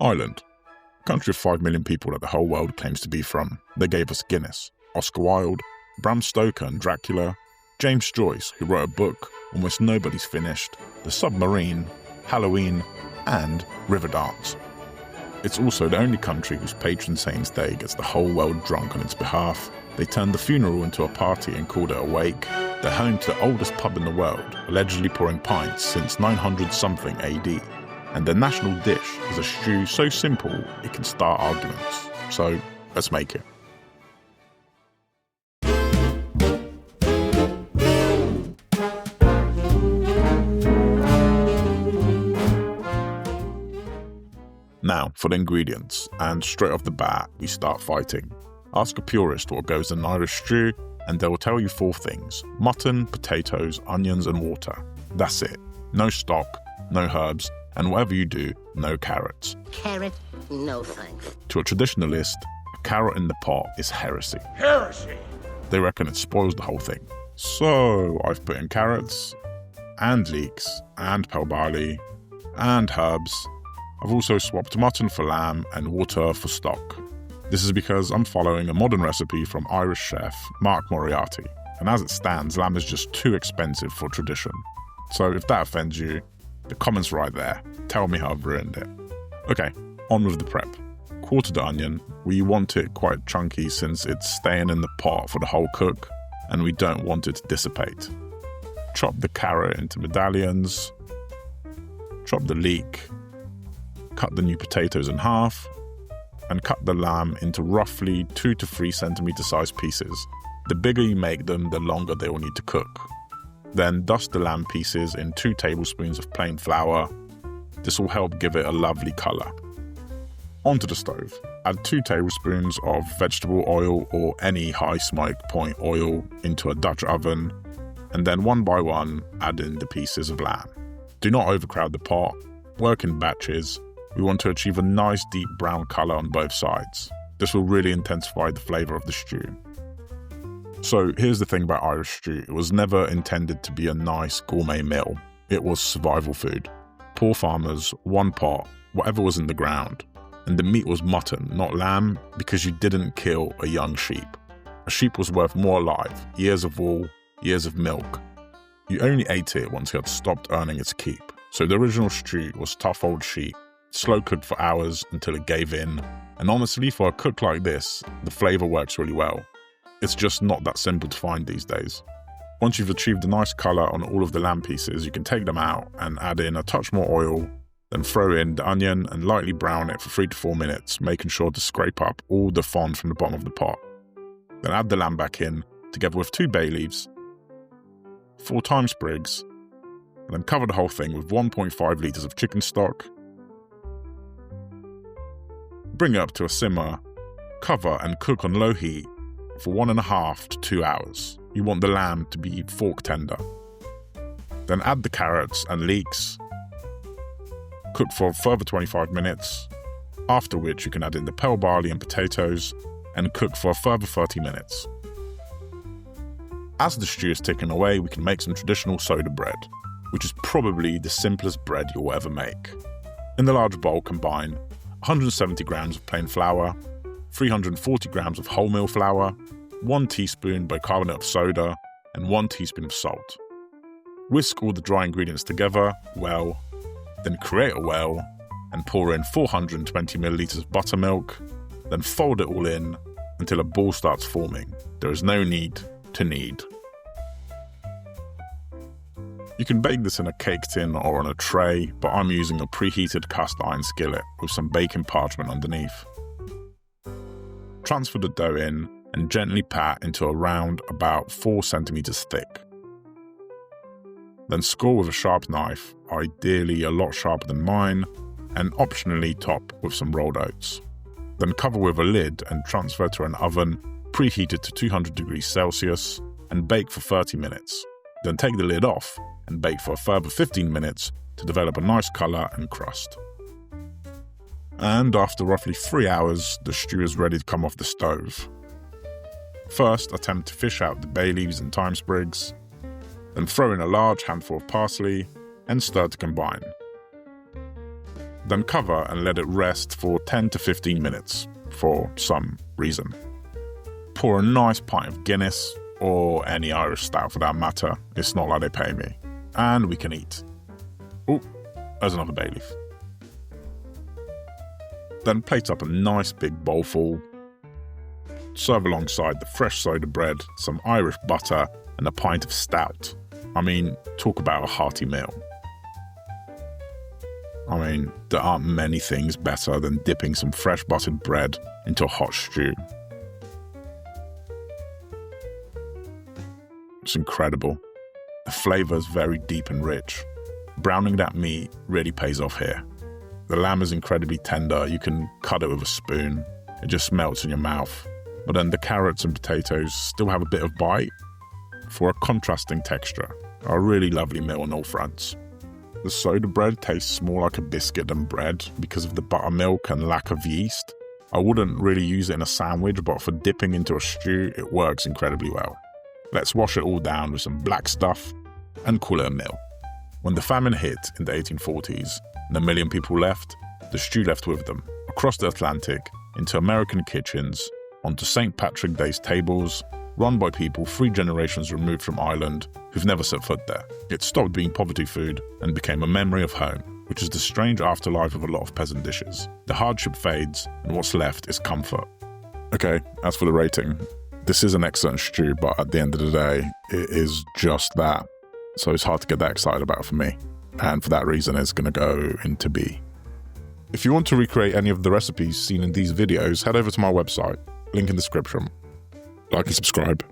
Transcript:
Ireland. Country of 5 million people that the whole world claims to be from. They gave us Guinness, Oscar Wilde, Bram Stoker and Dracula, James Joyce, who wrote a book almost nobody's finished, The Submarine, Halloween, and Riverdance. It's also the only country whose patron saint's day gets the whole world drunk on its behalf. They turned the funeral into a party and called it a wake. They're home to the oldest pub in the world, allegedly pouring pints since 900-something AD. And their national dish is a stew so simple it can start arguments. So, let's make it. Now, for the ingredients, and straight off the bat, we start fighting. Ask a purist what goes in an Irish stew, and they will tell you 4 things: mutton, potatoes, onions, and water. That's it. No stock, no herbs, and whatever you do, no carrots. Carrot? No thanks. To a traditionalist, a carrot in the pot is heresy. Heresy! They reckon it spoils the whole thing. So I've put in carrots, and leeks, and pale barley, and herbs. I've also swapped mutton for lamb and water for stock. This is because I'm following a modern recipe from Irish chef Mark Moriarty, and as it stands, lamb is just too expensive for tradition. So if that offends you, the comments right there. Tell me how I've ruined it. Okay, on with the prep. Quarter the onion. We want it quite chunky since it's staying in the pot for the whole cook, and we don't want it to dissipate. Chop the carrot into medallions. Chop the leek. Cut the new potatoes in half. And cut the lamb into roughly 2 to 3 centimeter sized pieces. The bigger you make them, the longer they will need to cook. Then dust the lamb pieces in 2 tablespoons of plain flour. This will help give it a lovely colour. Onto the stove. Add 2 tablespoons of vegetable oil or any high smoke point oil into a Dutch oven, and then one by one add in the pieces of lamb. Do not overcrowd the pot. Work in batches. We want to achieve a nice deep brown colour on both sides. This will really intensify the flavour of the stew. So here's the thing about Irish stew. It was never intended to be a nice gourmet meal. It was survival food. Poor farmers, one pot, whatever was in the ground. And the meat was mutton, not lamb, because you didn't kill a young sheep. A sheep was worth more alive, years of wool, years of milk. You only ate it once it had stopped earning its keep. So the original stew was tough old sheep, slow cooked for hours until it gave in. And honestly, for a cook like this, the flavour works really well. It's just not that simple to find these days. Once you've achieved a nice colour on all of the lamb pieces, you can take them out and add in a touch more oil, then throw in the onion and lightly brown it for 3 to 4 minutes, making sure to scrape up all the fond from the bottom of the pot. Then add the lamb back in, together with 2 bay leaves, 4 thyme sprigs, and then cover the whole thing with 1.5 litres of chicken stock. Bring it up to a simmer, cover and cook on low heat for 1.5 to 2 hours. You want the lamb to be fork tender. Then add the carrots and leeks. Cook for a further 25 minutes, after which you can add in the pale barley and potatoes and cook for a further 30 minutes. As the stew is ticking away, we can make some traditional soda bread, which is probably the simplest bread you'll ever make. In the large bowl, combine 170 grams of plain flour, 340 grams of wholemeal flour, 1 teaspoon bicarbonate of soda, and 1 teaspoon of salt. Whisk all the dry ingredients together well, then create a well and pour in 420 milliliters of buttermilk, then fold it all in until a ball starts forming. There is no need to knead. You can bake this in a cake tin or on a tray, but I'm using a preheated cast iron skillet with some baking parchment underneath. Transfer the dough in and gently pat into a round about 4 centimeters thick. Then score with a sharp knife, ideally a lot sharper than mine, and optionally top with some rolled oats. Then cover with a lid and transfer to an oven preheated to 200 degrees Celsius and bake for 30 minutes. Then take the lid off and bake for a further 15 minutes to develop a nice colour and crust. And after roughly 3 hours, the stew is ready to come off the stove. First, attempt to fish out the bay leaves and thyme sprigs, then throw in a large handful of parsley and stir to combine. Then cover and let it rest for 10 to 15 minutes for some reason. Pour a nice pint of Guinness, or any Irish stout for that matter. It's not like they pay me. And we can eat. Oh, there's another bay leaf. Then plate up a nice big bowl full. Serve alongside the fresh soda bread, some Irish butter, and a pint of stout. I mean, talk about a hearty meal. I mean, there aren't many things better than dipping some fresh buttered bread into a hot stew. It's incredible. The flavour is very deep and rich. Browning that meat really pays off here. The lamb is incredibly tender. You can cut it with a spoon. It just melts in your mouth. But then the carrots and potatoes still have a bit of bite for a contrasting texture. A really lovely meal on all fronts. The soda bread tastes more like a biscuit than bread because of the buttermilk and lack of yeast. I wouldn't really use it in a sandwich, but for dipping into a stew, it works incredibly well. Let's wash it all down with some black stuff and call it a meal. When the famine hit in the 1840s and 1 million people left, the stew left with them, across the Atlantic, into American kitchens, onto St. Patrick's Day's tables, run by people 3 generations removed from Ireland who've never set foot there. It stopped being poverty food and became a memory of home, which is the strange afterlife of a lot of peasant dishes. The hardship fades, and what's left is comfort. Okay, as for the rating, this is an excellent stew, but at the end of the day, it is just that. So it's hard to get that excited about for me. And for that reason, it's going to go into B. If you want to recreate any of the recipes seen in these videos, head over to my website, link in the description. Like and subscribe.